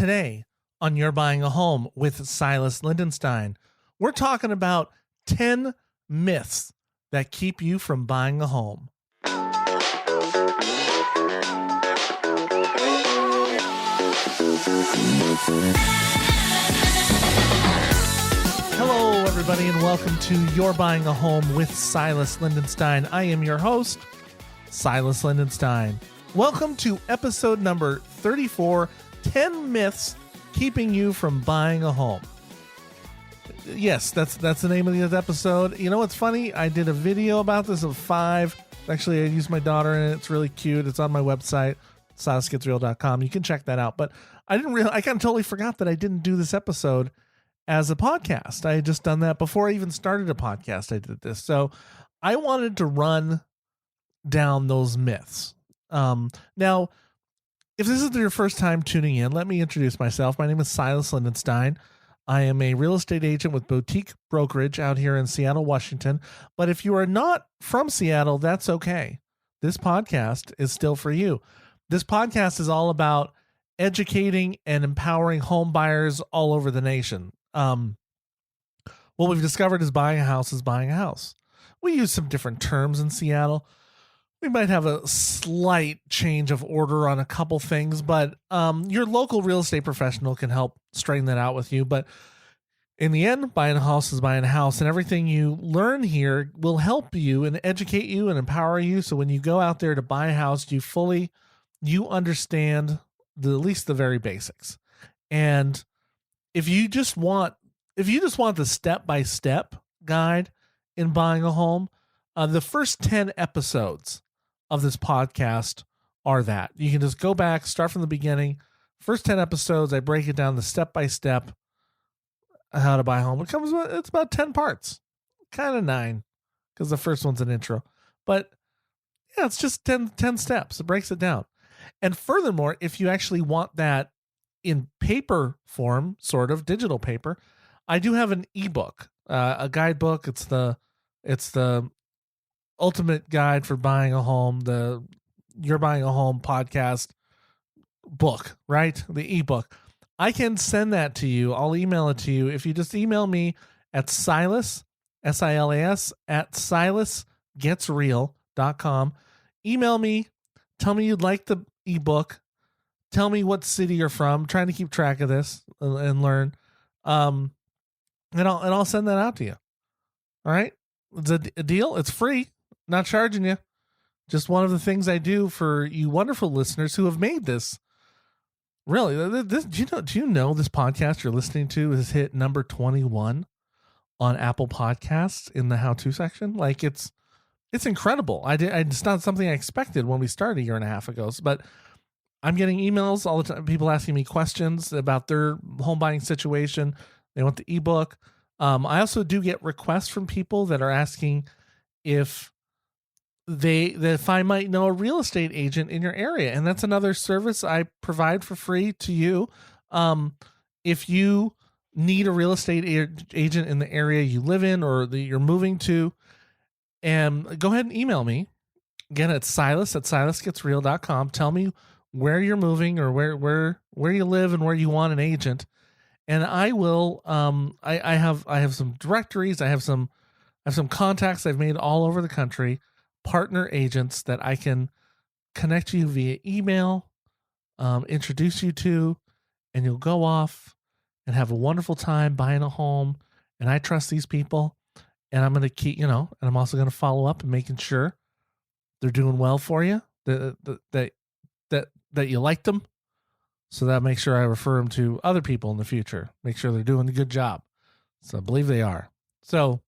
Today on You're Buying a Home with Silas Lindenstein, we're talking about 10 myths that keep you from buying a home. Hello, everybody, and welcome to You're Buying a Home with Silas Lindenstein. I am your host, Silas Lindenstein. Welcome to episode number 34, 10 myths keeping you from buying a home. Yes, that's the name of the episode. You know what's funny? I did a video about this of 5. Actually, I used my daughter in it. It's really cute. It's on my website, silasgetsreal.com. You can check that out. But I kind of totally forgot that I didn't do this episode as a podcast. I had just done that before I even started a podcast. I did this. So I wanted to run down those myths. Now, if this is your first time tuning in, let me introduce myself. My name is Silas Lindenstein. I am a real estate agent with Boutique Brokerage out here in Seattle, Washington. But if you are not from Seattle, that's okay. This podcast is still for you. This podcast is all about educating and empowering home buyers all over the nation. What we've discovered is buying a house is buying a house. We use some different terms in Seattle. We might have a slight change of order on a couple things, but your local real estate professional can help straighten that out with you. But in the end, buying a house is buying a house, and everything you learn here will help you and educate you and empower you. So when you go out there to buy a house, you understand at least the very basics. And if you just want the step-by-step guide in buying a home, the first 10 episodes of this podcast are that. You can just go back, start from the beginning. First 10 episodes, I break it down the step-by-step how to buy a home. It's about 10 parts, kind of 9, because the first one's an intro. But yeah, it's just 10 steps. It breaks it down. And furthermore, if you actually want that in paper form, sort of digital paper, I do have an ebook, a guidebook. It's the ultimate guide for buying a home, the You're Buying a Home podcast book, right? The ebook. I can send that to you. I'll email it to you. If you just email me at Silas, SILAS, at silasgetsreal.com. Email me. Tell me you'd like the ebook. Tell me what city you're from. I'm trying to keep track of this and learn. And I'll send that out to you. All right? It's a deal. It's free. Not charging you. Just one of the things I do for you wonderful listeners who have made this. Really, do you know this podcast you're listening to has hit number 21 on Apple Podcasts in the how-to section? Like it's incredible. It's not something I expected when we started a year and a half ago, but I'm getting emails all the time. People asking me questions about their home buying situation. They want the ebook. I also do get requests from people that are asking if I might know a real estate agent in your area. And that's another service I provide for free to you. If you need a real estate agent in the area you live in or that you're moving to, and go ahead and email me. Again, it's Silas at silasgetsreal.com. Tell me where you're moving or where you live and where you want an agent. And I will, I have some directories. I have some contacts I've made all over the country, partner agents that I can connect you via email, introduce you to, and you'll go off and have a wonderful time buying a home. And I trust these people, and I'm going to keep, and I'm also going to follow up and making sure they're doing well for you, that you like them. So that makes sure I refer them to other people in the future. Make sure they're doing a good job. So I believe they are. So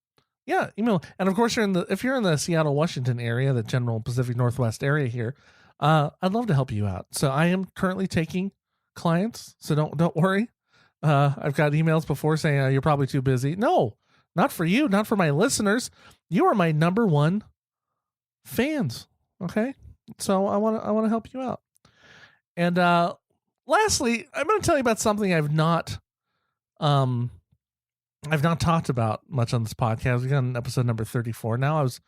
yeah, email. And of course, if you're in the Seattle, Washington area, the general Pacific Northwest area here, I'd love to help you out. So I am currently taking clients. So don't worry. I've got emails before saying you're probably too busy. No, not for you, not for my listeners. You are my number one fans. Okay, so I want to help you out. And lastly, I'm going to tell you about something I've not talked about much on this podcast. We got on episode number 34 now. I was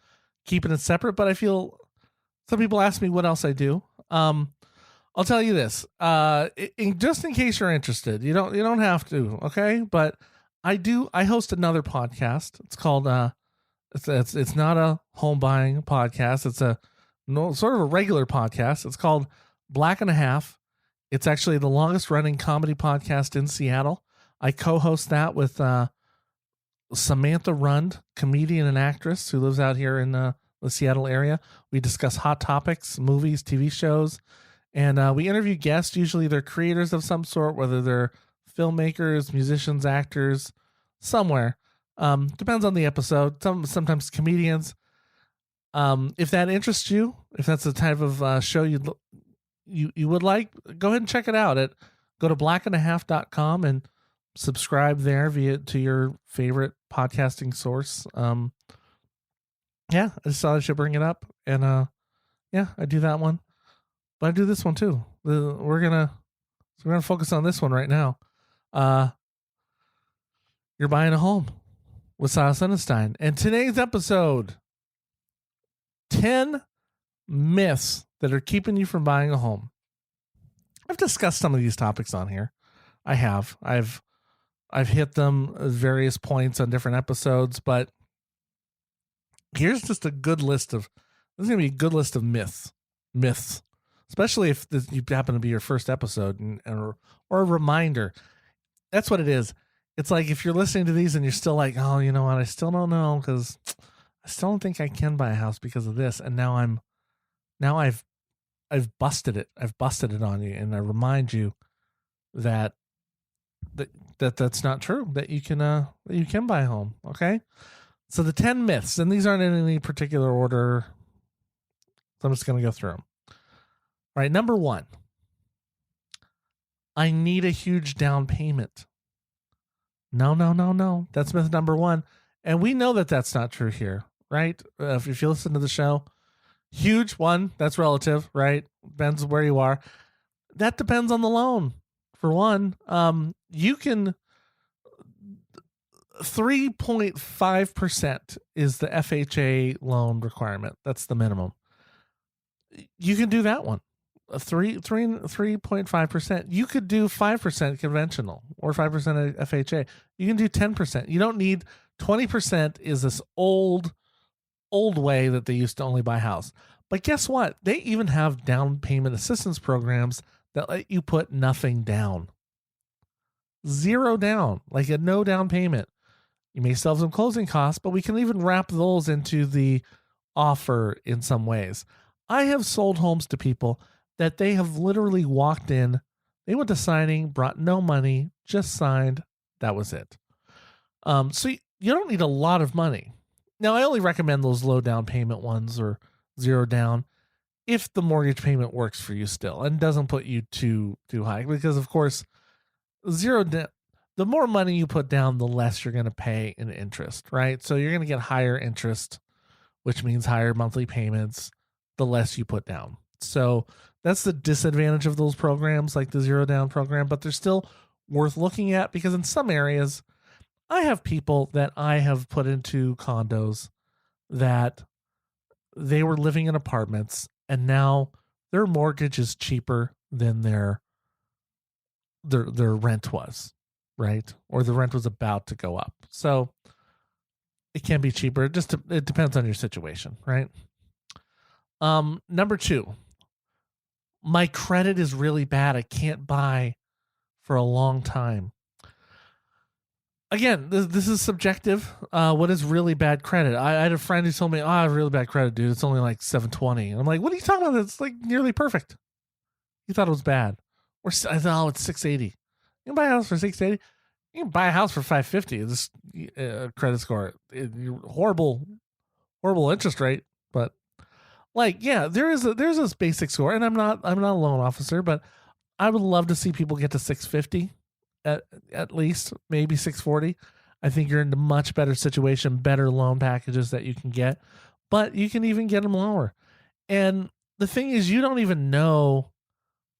keeping it separate, but I feel some people ask me what else I do. I'll tell you this. Just in case you're interested, you don't have to, okay? But I host another podcast. It's called it's not a home buying podcast. It's a no sort of a regular podcast. It's called Black and a Half. It's actually the longest running comedy podcast in Seattle. I co-host that with Samantha Rund, comedian and actress who lives out here in the Seattle area. We discuss hot topics, movies, TV shows, and we interview guests. Usually they're creators of some sort, whether they're filmmakers, musicians, actors, somewhere. Depends on the episode. Sometimes comedians. If that interests you, if that's the type of show you would like, go ahead and check it out. Go to blackandahalf.com and subscribe there to your favorite podcasting source. Yeah, I just thought I should bring it up. And yeah, I do that one. But I do this one too. We're gonna focus on this one right now. You're buying a home with Silas Lindenstein. And today's episode, 10 myths that are keeping you from buying a home. I've discussed some of these topics on here. I've hit them at various points on different episodes, but here's just a good list of, this is going to be a good list of myths, especially if you happen to be your first episode or a reminder. That's what it is. It's like if you're listening to these and you're still like, oh, you know what? I still don't know because I still don't think I can buy a house because of this. And now I've busted it. I've busted it on you. And I remind you that that's not true, that you can buy a home. Okay. So the 10 myths, and these aren't in any particular order. So I'm just going to go through them. All right. Number 1, I need a huge down payment. No. That's myth number 1. And we know that that's not true here, right? If you listen to the show, huge one, that's relative, right? Depends where you are. That depends on the loan. For one, you can 3.5% is the FHA loan requirement. That's the minimum. You can do that one. 3.5%. You could do 5% conventional or 5% FHA. You can do 10%. You don't need 20%. Is this old way that they used to only buy a house. But guess what? They even have down payment assistance programs that let you put nothing down. 0 down, like a no down payment. You may still have some closing costs, but we can even wrap those into the offer in some ways. I have sold homes to people that they have literally walked in, they went to signing, brought no money, just signed. That was it. So you don't need a lot of money. Now, I only recommend those low down payment ones or 0 down if the mortgage payment works for you still and doesn't put you too high. Because, of course, 0 down, the more money you put down, the less you're going to pay in interest, right? So you're going to get higher interest, which means higher monthly payments, the less you put down. So that's the disadvantage of those programs, like the 0 down program, but they're still worth looking at because in some areas, I have people that I have put into condos that they were living in apartments and now their mortgage is cheaper than their rent was, right? Or the rent was about to go up. So it can be cheaper. It depends on your situation, right? Number 2, my credit is really bad. I can't buy for a long time. Again, this is subjective. What is really bad credit? I had a friend who told me, I have really bad credit, dude. It's only like 720. And I'm like, what are you talking about? It's like nearly perfect. He thought it was bad. I thought, it's 680. You can buy a house for 680. You can buy a house for 550. This credit score. Horrible interest rate. But like, yeah, there's this basic score. And I'm not a loan officer, but I would love to see people get to 650. At least maybe 640. I think you're in a much better situation, better loan packages that you can get, but you can even get them lower. And the thing is, you don't even know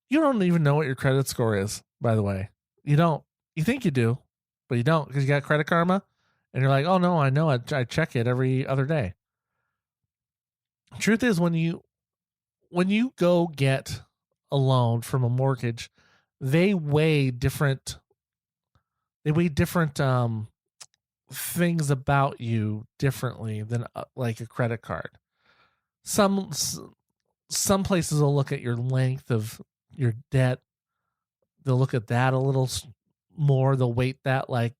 what your credit score is, by the way. You don't. You think you do, but you don't because you got Credit Karma and you're like, oh no, I know. I check it every other day. Truth is, when you go get a loan from a mortgage, they weigh different things about you differently than like a credit card. Some places will look at your length of your debt. They'll look at that a little more. They'll weight that like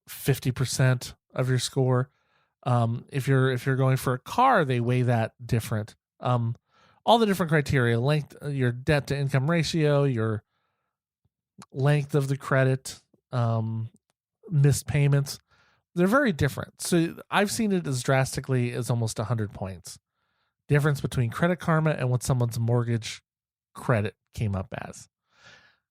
50% of your score. If you're going for a car, they weigh that different. All the different criteria: length, your debt to income ratio, your length of the credit, missed payments. They're very different. So I've seen it as drastically as almost 100 points difference between Credit Karma and what someone's mortgage credit came up as.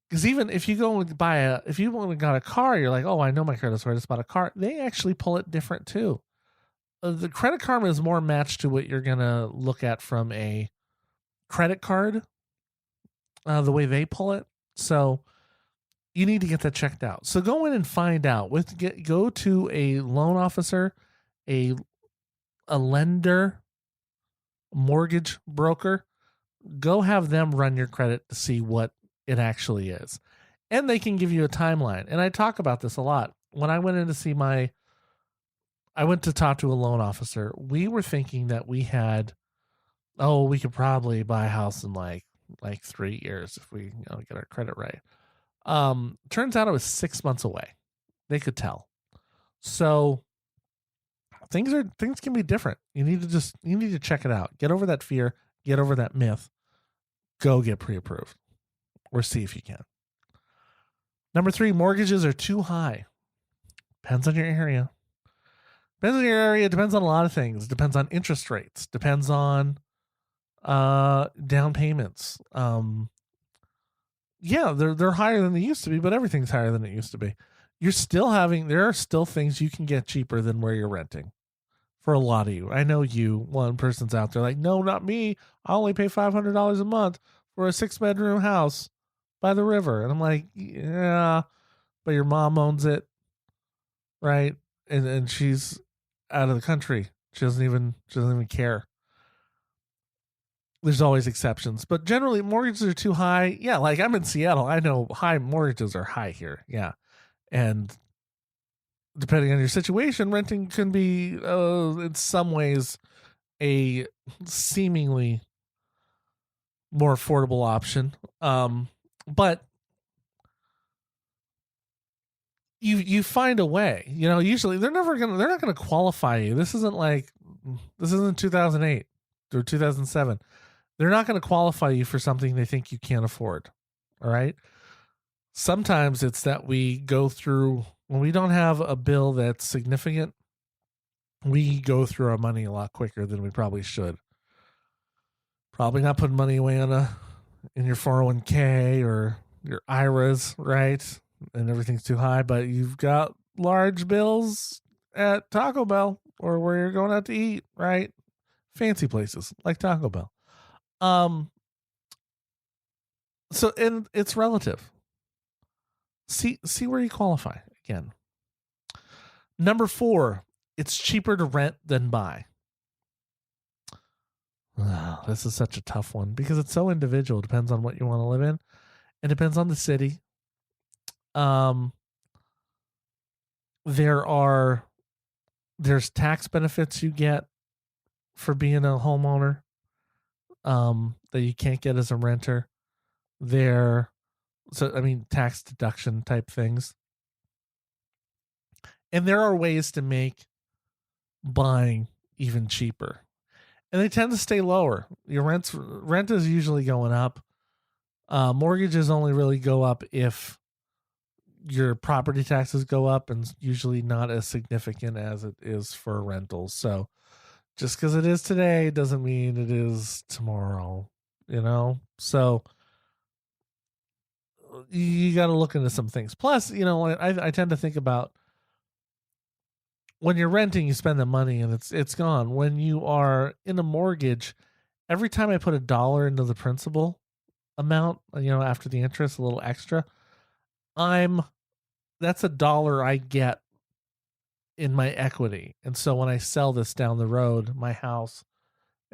Because even if you go and if you only got a car, you're like, oh, I know my credit score, I just bought a car. They actually pull it different too. The Credit Karma is more matched to what you're going to look at from a credit card, the way they pull it. So you need to get that checked out. So go in and find out. Go to a loan officer, a lender, mortgage broker. Go have them run your credit to see what it actually is. And they can give you a timeline. And I talk about this a lot. When I went in to I went to talk to a loan officer. We were thinking that we could probably buy a house in like 3 years if we get our credit right. Turns out it was 6 months away. They could tell. So things can be different. You need to check it out. Get over that fear. Get over that myth. Go get pre-approved, or see if you can. Number 3, mortgages are too high. Depends on your area. Depends on a lot of things. Depends on interest rates. Depends on down payments. Yeah, they're higher than they used to be, but everything's higher than it used to be. There are still things you can get cheaper than where you're renting. For a lot of you. I know one person's out there like, no, not me. I only pay $500 a month for a 6-bedroom house by the river. And I'm like, yeah, but your mom owns it, right? And she's out of the country. She doesn't even care. There's always exceptions, but generally mortgages are too high. Yeah, like I'm in Seattle. I know high mortgages are high here. Yeah. And depending on your situation, renting can be, in some ways, a seemingly more affordable option. But you find a way. Usually they're not gonna qualify you. This isn't 2008 or 2007. They're not going to qualify you for something they think you can't afford. All right. Sometimes it's that we go through, when we don't have a bill that's significant, we go through our money a lot quicker than we probably should. Probably not putting money away in your 401k or your IRAs, right? And everything's too high, but you've got large bills at Taco Bell or where you're going out to eat, right? Fancy places like Taco Bell. So, and it's relative. See where you qualify again. Number 4, it's cheaper to rent than buy. This is such a tough one because it's so individual. It depends on what you want to live in. It depends on the city. There's tax benefits you get for being a homeowner that you can't get as a renter. Tax deduction type things. And there are ways to make buying even cheaper. And they tend to stay lower. Your rent is usually going up. Mortgages only really go up if your property taxes go up, and usually not as significant as it is for rentals. So just because it is today doesn't mean it is tomorrow, So you got to look into some things. Plus, I tend to think about when you're renting, you spend the money and it's gone. When you are in a mortgage, every time I put $1 into the principal amount, after the interest, a little extra, that's $1 I get in my equity. And so when I sell this down the road, my house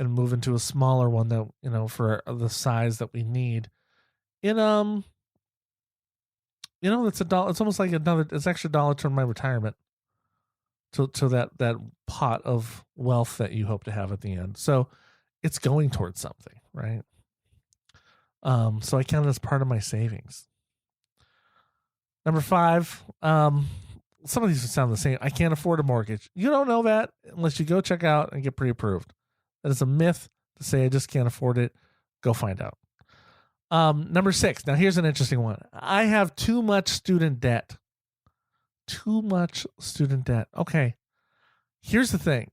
and move into a smaller one that, for the size that we need. In it's $1. It's almost like it's extra dollar toward my retirement. To that pot of wealth that you hope to have at the end. So it's going towards something, right? So I count it as part of my savings. Number 5, some of these sound the same. I can't afford a mortgage. You don't know that unless you go check out and get pre-approved. That is a myth to say I just can't afford it. Go find out. Number 6. Now here's an interesting one. I have too much student debt. Too much student debt. Okay. Here's the thing.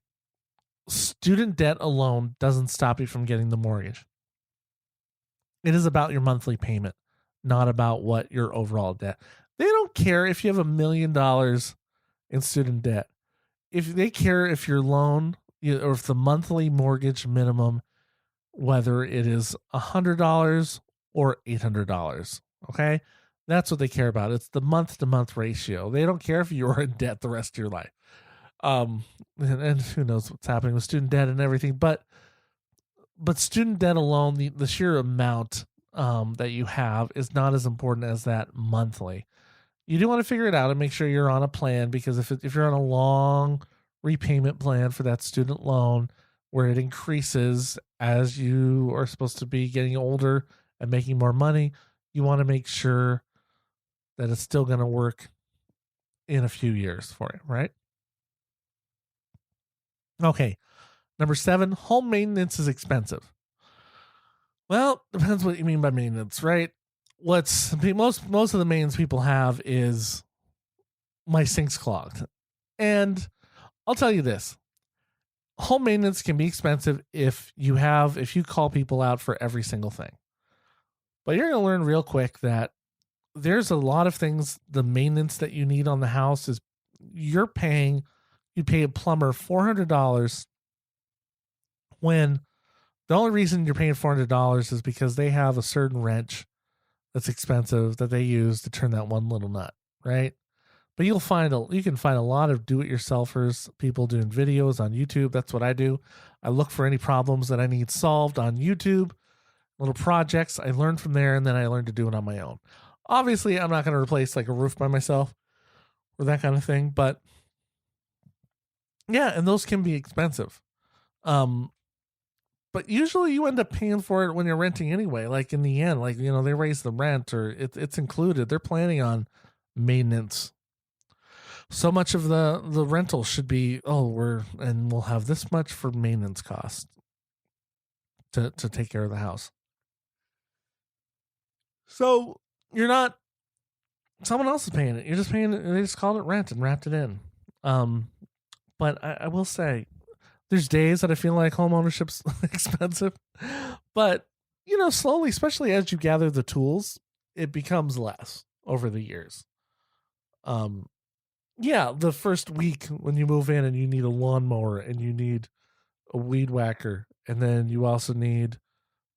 Student debt alone doesn't stop you from getting the mortgage. It is about your monthly payment, not about what your overall debt. They don't care if you have $1 million in student debt. If they care if your loan or if the monthly mortgage minimum, whether it is $100 or $800. Okay. That's what they care about. It's the month to month ratio. They don't care if you're in debt the rest of your life. And who knows what's happening with student debt and everything, but student debt alone, the sheer amount that you have is not as important as that monthly. You do want to figure it out and make sure you're on a plan, because if you're on a long repayment plan for that student loan where it increases as you are supposed to be getting older and making more money, you want to make sure that it's still going to work in a few years for you, right? Okay. Number 7, home maintenance is expensive. Well, depends what you mean by maintenance, right? Most of the maintenance people have is my sink's clogged. And I'll tell you this. Home maintenance can be expensive if you call people out for every single thing. But you're going to learn real quick that there's a lot of things, the maintenance that you need on the house is you pay a plumber $400 when the only reason you're paying $400 is because they have a certain wrench that's expensive that they use to turn that one little nut, right? But you can find a lot of do-it-yourselfers, people doing videos on YouTube. That's what I do. I look for any problems that I need solved on YouTube, little projects. I learn from there, and then I learn to do it on my own. Obviously, I'm not going to replace like a roof by myself or that kind of thing, but yeah, and those can be expensive. But usually you end up paying for it when you're renting anyway. Like in the end, they raise the rent or it's included. They're planning on maintenance. So much of the rental should be, we'll have this much for maintenance costs to take care of the house. So someone else is paying it. You're just paying it. They just called it rent and wrapped it in. But I will say, there's days that I feel like home ownership's expensive, but slowly, especially as you gather the tools, it becomes less over the years. The first week when you move in and you need a lawnmower and you need a weed whacker, and then you also need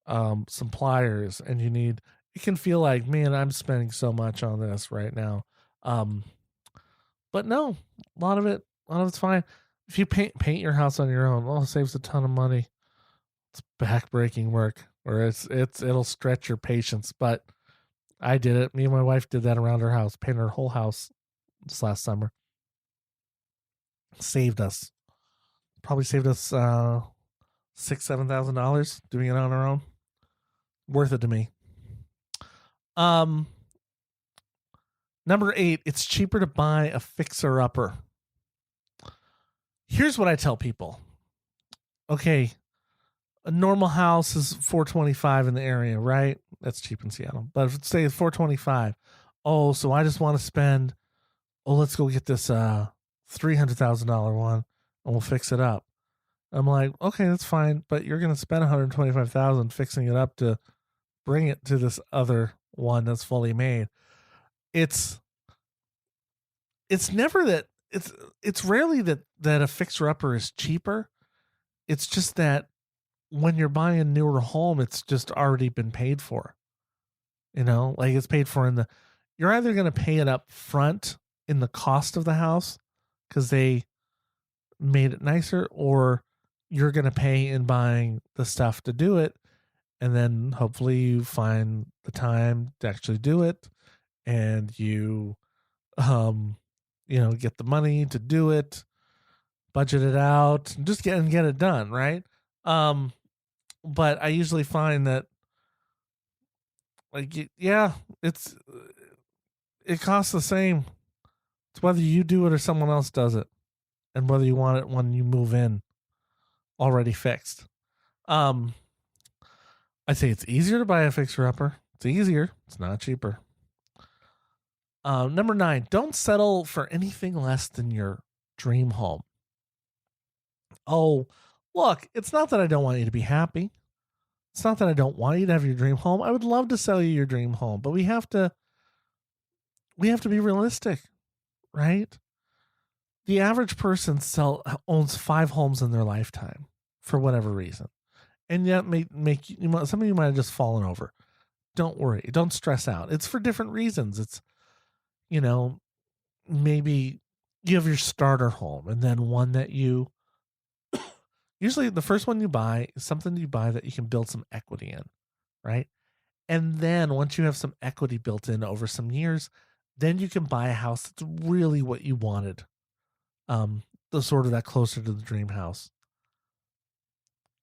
some pliers, and it can feel like, man, I'm spending so much on this right now. But no, a lot of it's fine. If you paint your house on your own, it saves a ton of money. It's backbreaking work, or it'll stretch your patience. But I did it. Me and my wife did that around our house, painted our whole house this last summer. Probably saved us $6,000-$7,000 doing it on our own. Worth it to me. Number 8, it's cheaper to buy a fixer-upper. Here's what I tell people. Okay, a normal house is $425 in the area, right? That's cheap in Seattle. But if it's say $425, so I just want to spend, let's go get this $300,000 one and we'll fix it up. I'm like, okay, that's fine, but you're going to spend $125,000 fixing it up to bring it to this other one that's fully made. It's never that. It's rarely that a fixer-upper is cheaper. It's just that when you're buying a newer home, it's just already been paid for. It's paid for you're either going to pay it up front in the cost of the house because they made it nicer, or you're going to pay in buying the stuff to do it. And then hopefully you find the time to actually do it, and you, get the money to do it, budget it out, and just get it done. Right. But I usually find that, like, it's, it costs the same. It's whether you do it or someone else does it, and whether you want it when you move in already fixed. I say it's easier to buy a fixer-upper. It's easier. It's not cheaper. Number 9, don't settle for anything less than your dream home. Oh, look, it's not that I don't want you to be happy. It's not that I don't want you to have your dream home. I would love to sell you your dream home, but we have to be realistic, right? The average person owns 5 homes in their lifetime for whatever reason. And yet some of you might have just fallen over. Don't worry. Don't stress out. It's for different reasons. It's, maybe you have your starter home, and then one that usually the first one you buy is something you buy that you can build some equity in, right? And then once you have some equity built in over some years, then you can buy a house that's really what you wanted. The sort of that closer to the dream house.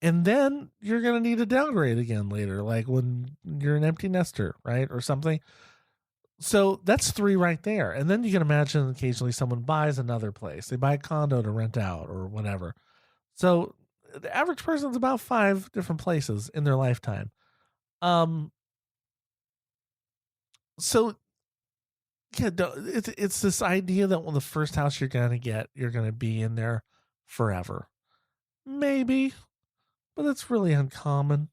And then you're going to need a downgrade again later, like when you're an empty nester, right? Or something. So that's 3 right there. And then you can imagine occasionally someone buys another place. They buy a condo to rent out or whatever. So the average person's about 5 different places in their lifetime. So yeah, it's this idea that when the first house you're going to get, you're going to be in there forever. Maybe, but it's really uncommon.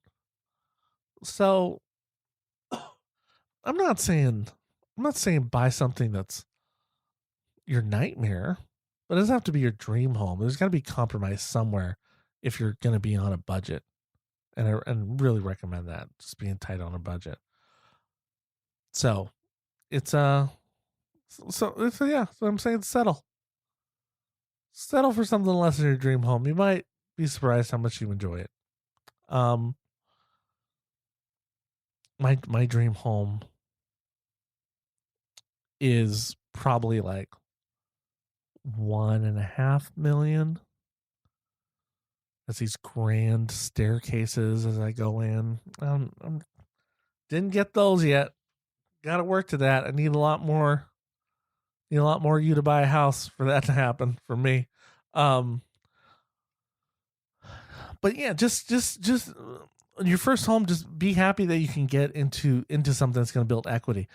So I'm not saying buy something that's your nightmare, but it doesn't have to be your dream home. There's got to be compromise somewhere if you're going to be on a budget. And I really recommend that, just being tight on a budget. So it's so I'm saying settle for something less than your dream home. You might be surprised how much you enjoy it. My dream home is probably like $1.5 million. That's these grand staircases as I go in. Didn't get those yet. Got to work to that. I need a lot more. Need a lot more you to buy a house for that to happen for me. But yeah, just your first home, just be happy that you can get into something that's going to build equity.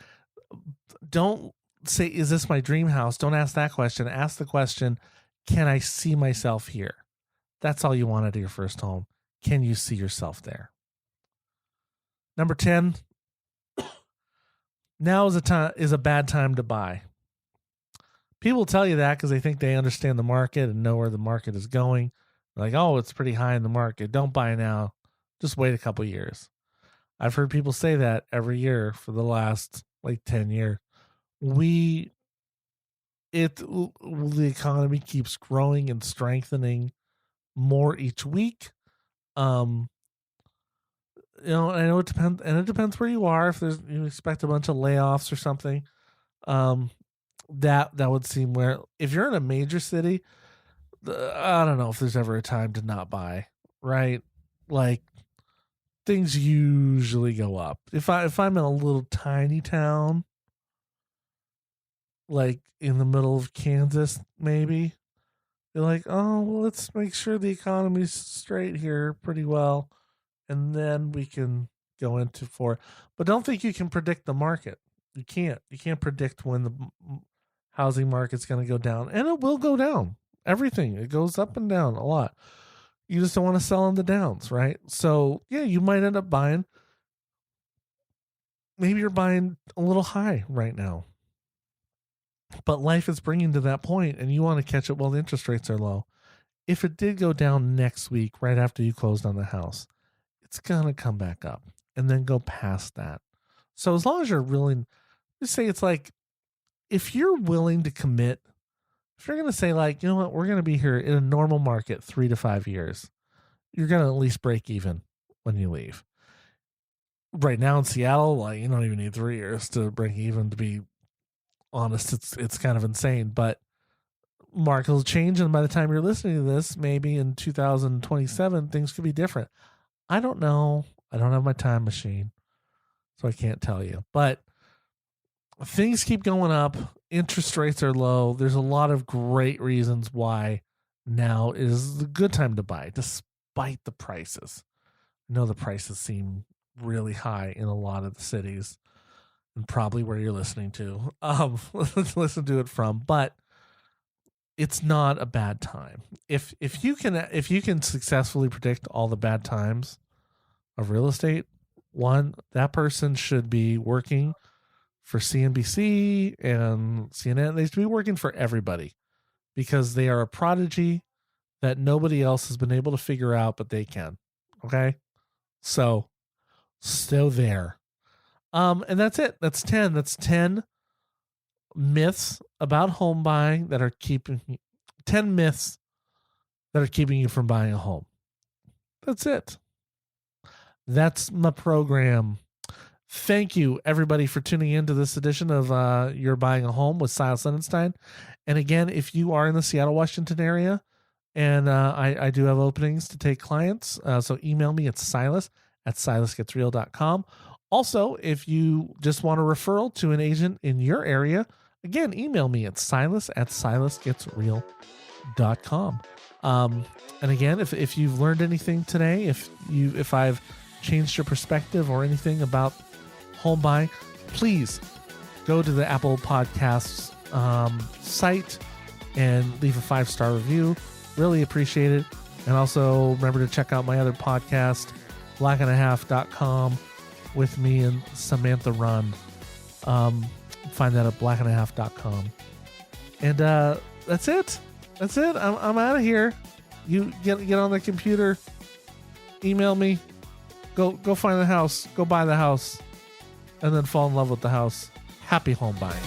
Don't say, is this my dream house? Don't ask that question. Ask the question, can I see myself here? That's all you want out of your first home. Can you see yourself there? Number 10, now is a bad time to buy. People tell you that because they think they understand the market and know where the market is going. They're like, oh, it's pretty high in the market. Don't buy now. Just wait a couple years. I've heard people say that every year for the last 10 years. The economy keeps growing and strengthening more each week. I know it depends, and it depends where you are. If you expect a bunch of layoffs or something, that would seem where, if you're in a major city, I don't know if there's ever a time to not buy, right? Like, things usually go up. If I'm in a little tiny town, like in the middle of Kansas, maybe they're like, oh, well, let's make sure the economy's straight here pretty well, and then we can go into but don't think you can predict the market. You can't predict when the housing market's going to go down, and it will go down. Everything, it goes up and down a lot. You just don't want to sell on the downs, right? So yeah, you might end up buying, maybe you're buying a little high right now, but life is bringing to that point and you want to catch it while the interest rates are low. If it did go down next week, right after you closed on the house, it's going to come back up and then go past that. So as long as you're willing, just say, it's like, if you're willing to commit, if you're going to say, like, you know what, we're going to be here in a normal market 3 to 5 years, you're going to at least break even when you leave. Right now in Seattle, like, you don't even need 3 years to break even, to be honest. It's kind of insane, but market will change, and by the time you're listening to this, maybe in 2027, things could be different. I don't know. I don't have my time machine, so I can't tell you. But things keep going up. Interest rates are low. There's a lot of great reasons why now is the good time to buy, despite the prices. I know the prices seem really high in a lot of the cities, and probably where you're listening to, listen to it from, but it's not a bad time. If you can successfully predict all the bad times of real estate, one, that person should be working for CNBC and CNN. They should be working for everybody, because they are a prodigy that nobody else has been able to figure out, but they can. Okay, so there. And that's it. That's 10. That's 10 myths about home buying that are 10 myths that are keeping you from buying a home. That's it. That's my program. Thank you, everybody, for tuning in to this edition of You're Buying a Home with Silas Lindenstein. And again, if you are in the Seattle, Washington area, and I do have openings to take clients, so email me at silas@silasgetsreal.com. Also, if you just want a referral to an agent in your area, again, email me at silas@silasgetsreal.com. And again, if you've learned anything today, if I've changed your perspective or anything about home buying, please go to the Apple Podcasts site and leave a 5-star review. Really appreciate it. And also remember to check out my other podcast, blackandhalf.com, with me and Samantha Run. Find that at blackandhalf.com. And that's it. That's it. I'm out of here. You get on the computer, email me, go find the house, go buy the house, and then fall in love with the house. Happy home buying.